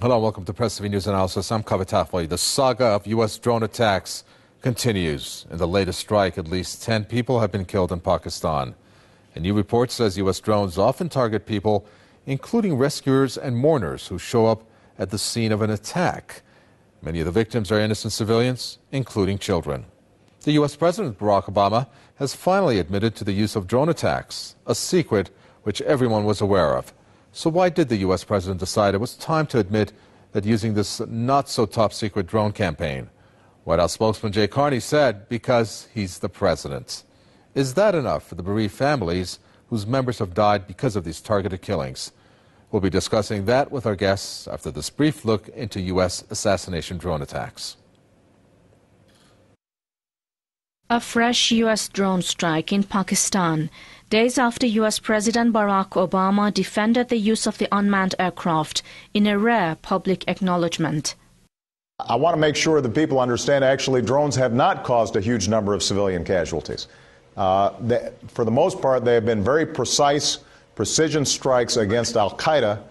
Hello, welcome to Press TV News Analysis. I'm Kavitafli. The saga of U.S. drone attacks continues. In the latest strike, at least 10 people have been killed in Pakistan. A new report says U.S. drones often target people, including rescuers and mourners who show up at the scene of an attack. Many of the victims are innocent civilians, including children. The U.S. President Barack Obama has finally admitted to the use of drone attacks, a secret which everyone was aware of. So why did the U.S. President decide it was time to admit that using this not-so-top-secret drone campaign? White House spokesman Jay Carney said, because he's the president. Is that enough for the bereaved families whose members have died because of these targeted killings? We'll be discussing that with our guests after this brief look into U.S. assassination drone attacks. A fresh U.S. drone strike in Pakistan, days after U.S. President Barack Obama defended the use of the unmanned aircraft in a rare public acknowledgement. I want to make sure that people understand actually drones have not caused a huge number of civilian casualties. For the most part, they have been very precise, precision strikes against al-Qaeda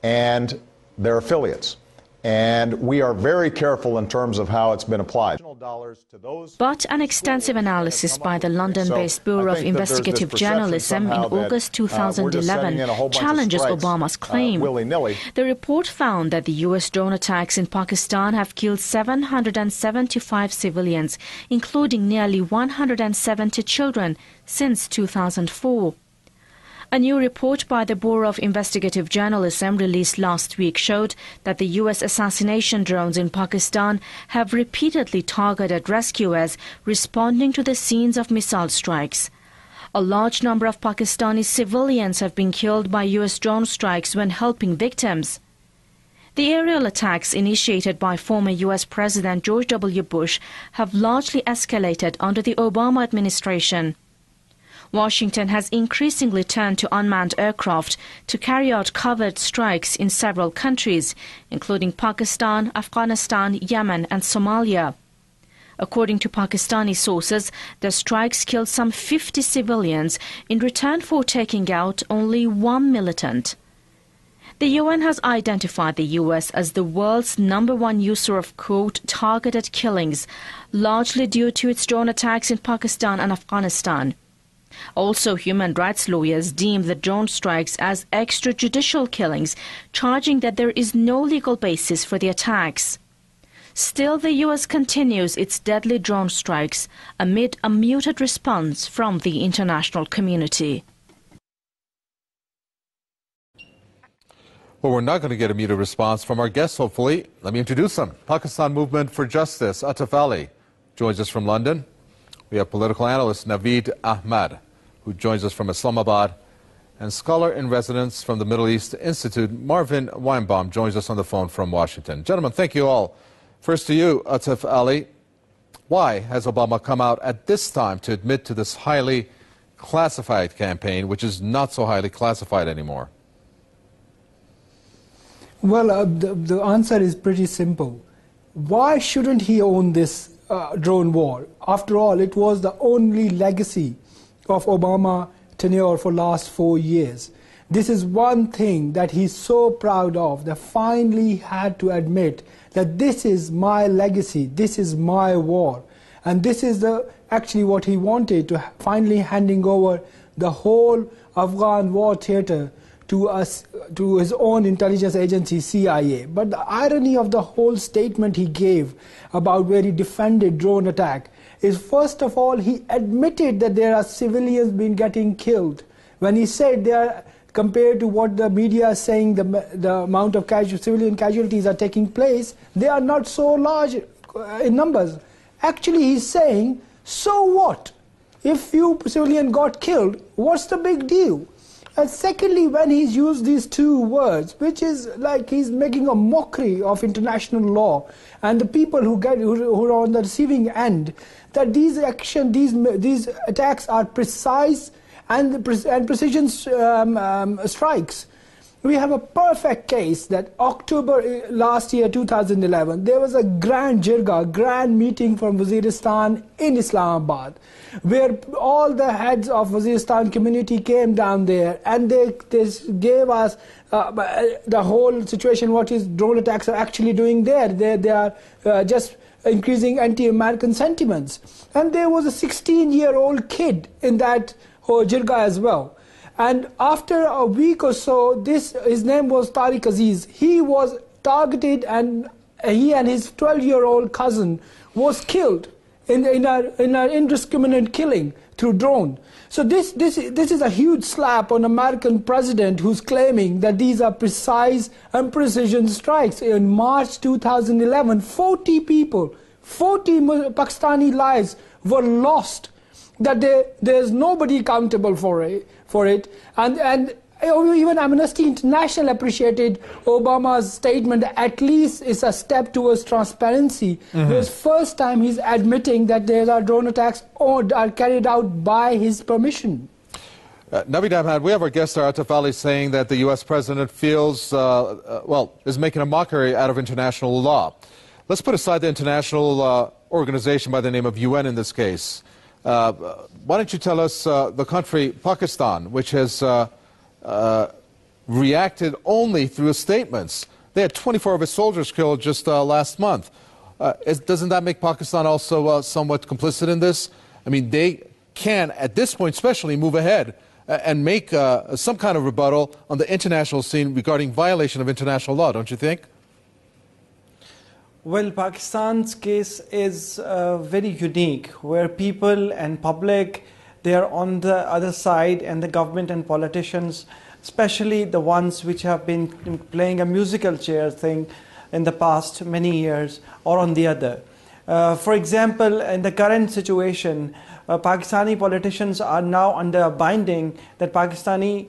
and their affiliates. And we are very careful in terms of how it's been applied. But an extensive analysis by the London-based Bureau of Investigative Journalism in August 2011 challenges Obama's claim. The report found that the U.S. drone attacks in Pakistan have killed 775 civilians, including nearly 170 children, since 2004. A new report by the Bureau of Investigative Journalism released last week showed that the U.S. assassination drones in Pakistan have repeatedly targeted rescuers responding to the scenes of missile strikes. A large number of Pakistani civilians have been killed by U.S. drone strikes when helping victims. The aerial attacks initiated by former U.S. President George W. Bush have largely escalated under the Obama administration. Washington has increasingly turned to unmanned aircraft to carry out covert strikes in several countries, including Pakistan, Afghanistan, Yemen and Somalia. According to Pakistani sources, the strikes killed some 50 civilians in return for taking out only one militant. The UN has identified the U.S. as the world's #1 user of, quote, targeted killings, largely due to its drone attacks in Pakistan and Afghanistan. Also, human rights lawyers deem the drone strikes as extrajudicial killings, charging that there is no legal basis for the attacks. Still, the U.S. continues its deadly drone strikes amid a muted response from the international community. Well, we're not going to get a muted response from our guests, hopefully. Let me introduce them. Pakistan Movement for Justice, Ataf Ali, joins us from London. We have political analyst Naveed Ahmad, who joins us from Islamabad, and scholar-in-residence from the Middle East Institute, Marvin Weinbaum, joins us on the phone from Washington. Gentlemen, thank you all. First to you, Ataf Ali. Why has Obama come out at this time to admit to this highly classified campaign, which is not so highly classified anymore? Well, the answer is pretty simple. Why shouldn't he own this drone war? After all, it was the only legacy of Obama tenure for last 4 years. This is one thing that he's so proud of, that finally had to admit that this is my legacy, this is my war. And this is actually what he wanted, to finally handing over the whole Afghan war theater to his own intelligence agency, CIA. But the irony of the whole statement he gave about where he defended drone attack is, first of all, he admitted that there are civilians being getting killed. When he said they are, compared to what the media is saying, the amount of civilian casualties are taking place, they are not so large in numbers. Actually, he's saying, so what? If few civilians got killed, what's the big deal? And secondly, when he's used these two words, which is like he's making a mockery of international law and the people who are on the receiving end, that these attacks are precise and precision strikes. we have a perfect case that October last year, 2011, there was a grand jirga, grand meeting from Waziristan in Islamabad, where all the heads of Waziristan community came down there, and they gave us the whole situation, what is drone attacks are actually doing there. They are just increasing anti-American sentiments. And there was a 16-year-old kid in that whole jirga as well. And after a week or so, his name was Tariq Aziz. He was targeted, and he and his 12-year-old cousin was killed in an indiscriminate killing through drone. So this is a huge slap on American president who's claiming that these are precise and precision strikes. In March 2011, 40 people, 40 Pakistani lives were lost. That there's nobody accountable for it, and even Amnesty International appreciated Obama's statement. At least it's a step towards transparency. It's first time he's admitting that there are drone attacks or are carried out by his permission. Naveed Ahmad, we have our guest Atif Ali saying that the U.S. president feels, is making a mockery out of international law. Let's put aside the international organization by the name of UN in this case. Why don't you tell us the country, Pakistan, which has reacted only through statements. They had 24 of its soldiers killed just last month. Doesn't that make Pakistan also somewhat complicit in this? I mean, they can, at this point especially, move ahead and make some kind of rebuttal on the international scene regarding violation of international law, don't you think? Well, Pakistan's case is very unique, where people and public, they are on the other side, and the government and politicians, especially the ones which have been playing a musical chair thing in the past many years, are on the other. For example, in the current situation, Pakistani politicians are now under a binding that Pakistani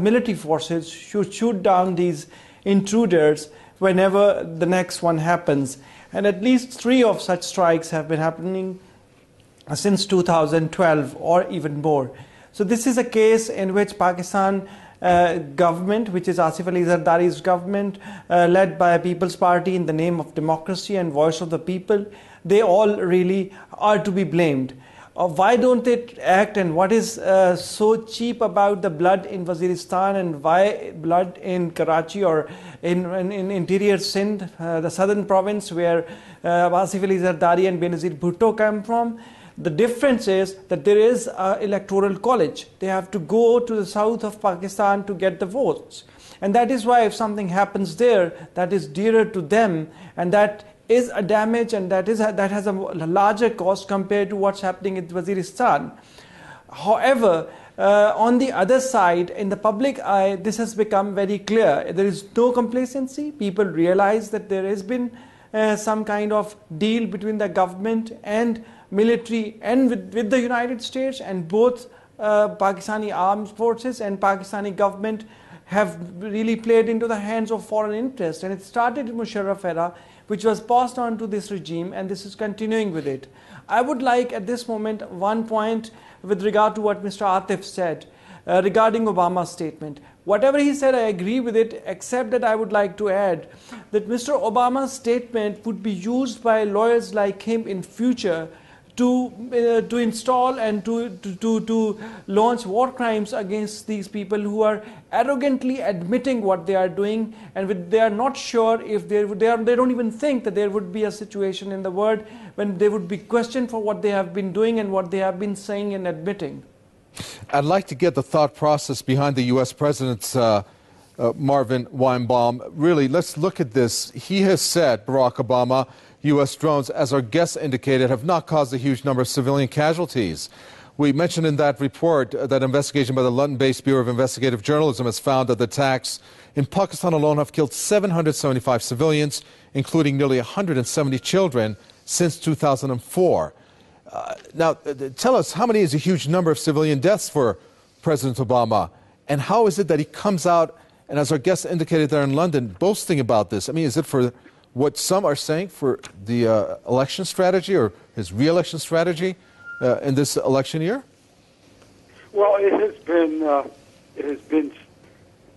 military forces should shoot down these intruders whenever the next one happens. And at least 3 of such strikes have been happening since 2012 or even more. So this is a case in which Pakistan government, which is Asif Ali Zardari's government, led by a People's Party in the name of democracy and voice of the people, they all really are to be blamed. Why don't they act, and what is so cheap about the blood in Waziristan, and why blood in Karachi or in interior Sindh, the southern province where Asif Ali Zardari and Benazir Bhutto come from? The difference is that there is an electoral college. They have to go to the south of Pakistan to get the votes. And that is why if something happens there, that is dearer to them, and that is a damage, and that has a larger cost compared to what's happening in Waziristan. However, on the other side, in the public eye, this has become very clear. There is no complacency. People realize that there has been some kind of deal between the government and military and with the United States, and both Pakistani armed forces and Pakistani government have really played into the hands of foreign interests. And it started in Musharraf era, which was passed on to this regime, and this is continuing with it. I would like at this moment one point with regard to what Mr. Atif said regarding Obama's statement. Whatever he said, I agree with it, except that I would like to add that Mr. Obama's statement would be used by lawyers like him in future to install and to launch war crimes against these people who are arrogantly admitting what they are doing, and they are not sure if they don't even think that there would be a situation in the world when they would be questioned for what they have been doing and what they have been saying and admitting. I'd like to get the thought process behind the U.S. President's Marvin Weinbaum. Really, let's look at this. He has said, Barack Obama, U.S. drones, as our guests indicated, have not caused a huge number of civilian casualties. We mentioned in that report that investigation by the London-based Bureau of Investigative Journalism has found that the attacks in Pakistan alone have killed 775 civilians, including nearly 170 children, since 2004. Now, tell us, how many is a huge number of civilian deaths for President Obama? And how is it that he comes out, and as our guests indicated there in London, boasting about this? I mean, is it for what some are saying for the election strategy or his re-election strategy in this election year? Well, it has been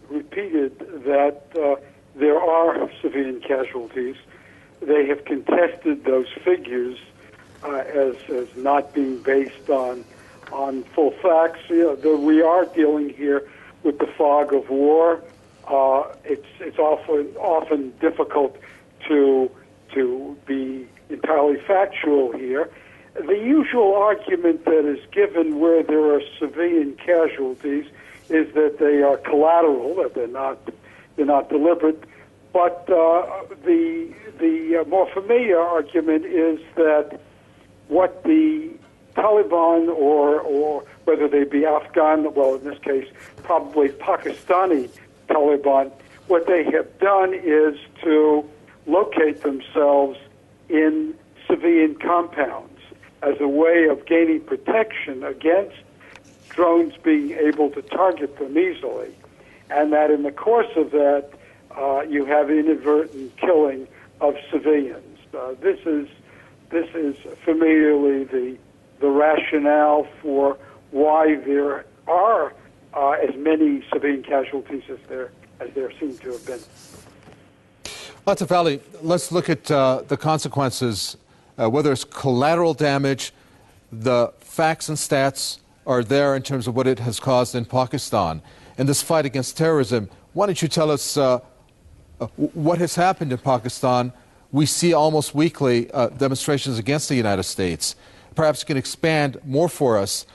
repeated that there are civilian casualties. They have contested those figures as not being based on full facts. We are dealing here with the fog of war. It's often difficult to be entirely factual here. The usual argument that is given where there are civilian casualties is that they are collateral, that they're not deliberate. But the more familiar argument is that what the Taliban or whether they be Afghan, well, in this case, probably Pakistani Taliban, what they have done is to locate themselves in civilian compounds as a way of gaining protection against drones being able to target them easily. And that in the course of that, you have inadvertent killing of civilians. This is familiarly the rationale for why there are as many civilian casualties as there seem to have been. Latif Ali, let's look at the consequences, whether it's collateral damage. The facts and stats are there in terms of what it has caused in Pakistan. In this fight against terrorism, why don't you tell us what has happened in Pakistan? We see almost weekly demonstrations against the United States. Perhaps you can expand more for us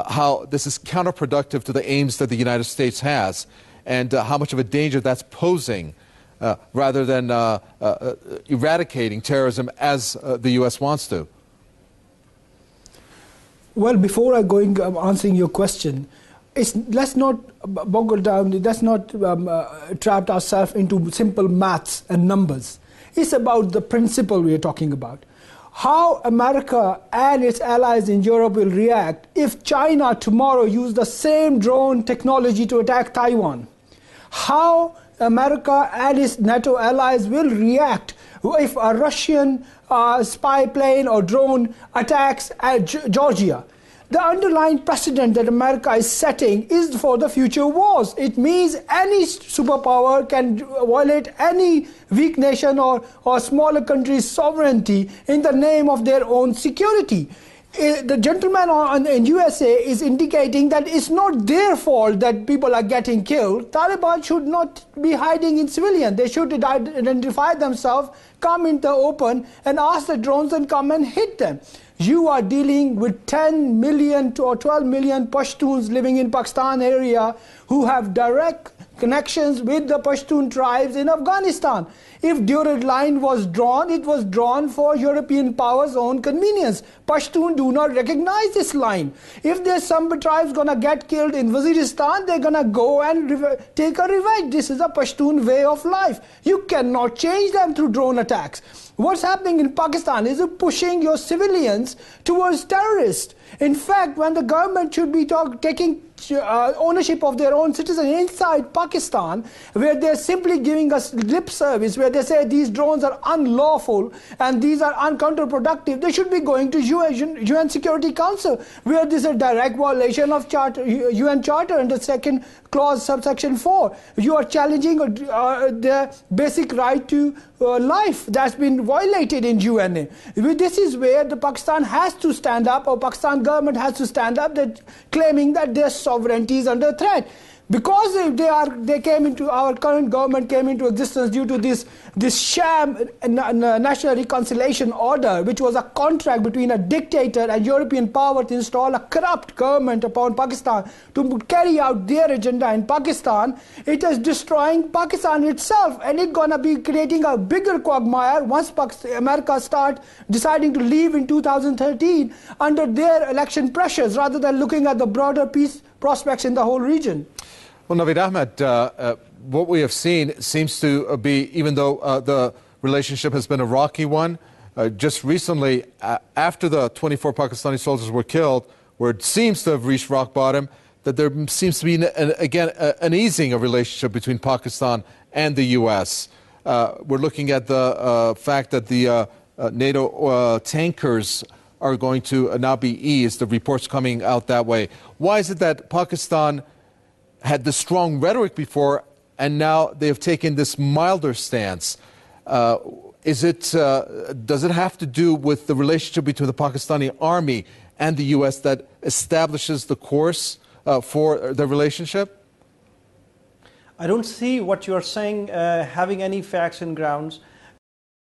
how this is counterproductive to the aims that the United States has and how much of a danger that's posing rather than eradicating terrorism as the U.S. wants to. Well, before I go into answering your question, let's not boggle down, let's not trap ourselves into simple maths and numbers. It's about the principle we are talking about. How America and its allies in Europe will react if China tomorrow use the same drone technology to attack Taiwan. How America and its NATO allies will react if a Russian spy plane or drone attacks Georgia. The underlying precedent that America is setting is for the future wars. It means any superpower can violate any weak nation or smaller country's sovereignty in the name of their own security. The gentleman in USA is indicating that it's not their fault that people are getting killed. Taliban should not be hiding in civilians. They should identify themselves, come in the open, and ask the drones and come and hit them. You are dealing with 10 million or 12 million Pashtuns living in Pakistan area who have direct connections with the Pashtun tribes in Afghanistan. If Durand line was drawn, it was drawn for European powers' own convenience. Pashtun do not recognize this line. If there's some tribes going to get killed in Waziristan, they're going to go and take a revenge. This is a Pashtun way of life. You cannot change them through drone attacks. What's happening in Pakistan is pushing your civilians towards terrorists. In fact, when the government should be taking ownership of their own citizens inside Pakistan, where they're simply giving us lip service, where they say these drones are unlawful and these are counterproductive, they should be going to UN Security Council, where this is a direct violation of UN Charter and the second clause, subsection 4. You are challenging their basic right to life that's been violated in UN. This is where the Pakistan has to stand up, or Pakistan government has to stand up, that claiming that their sovereignty is under threat. Because our current government came into existence due to this sham national reconciliation order, which was a contract between a dictator and European power to install a corrupt government upon Pakistan to carry out their agenda in Pakistan. It is destroying Pakistan itself, and it's going to be creating a bigger quagmire once America start deciding to leave in 2013 under their election pressures, rather than looking at the broader peace prospects in the whole region. Well, Naveed Ahmed, what we have seen seems to be, even though the relationship has been a rocky one, just recently, after the 24 Pakistani soldiers were killed, where it seems to have reached rock bottom, that there seems to be, again, an easing of relationship between Pakistan and the U.S. We're looking at the fact that the NATO tankers are going to now be eased, the reports coming out that way. Why is it that Pakistan had the strong rhetoric before and now they have taken this milder stance. Does it have to do with the relationship between the Pakistani army and the U.S. that establishes the course for the relationship? I don't see what you are saying having any facts and grounds.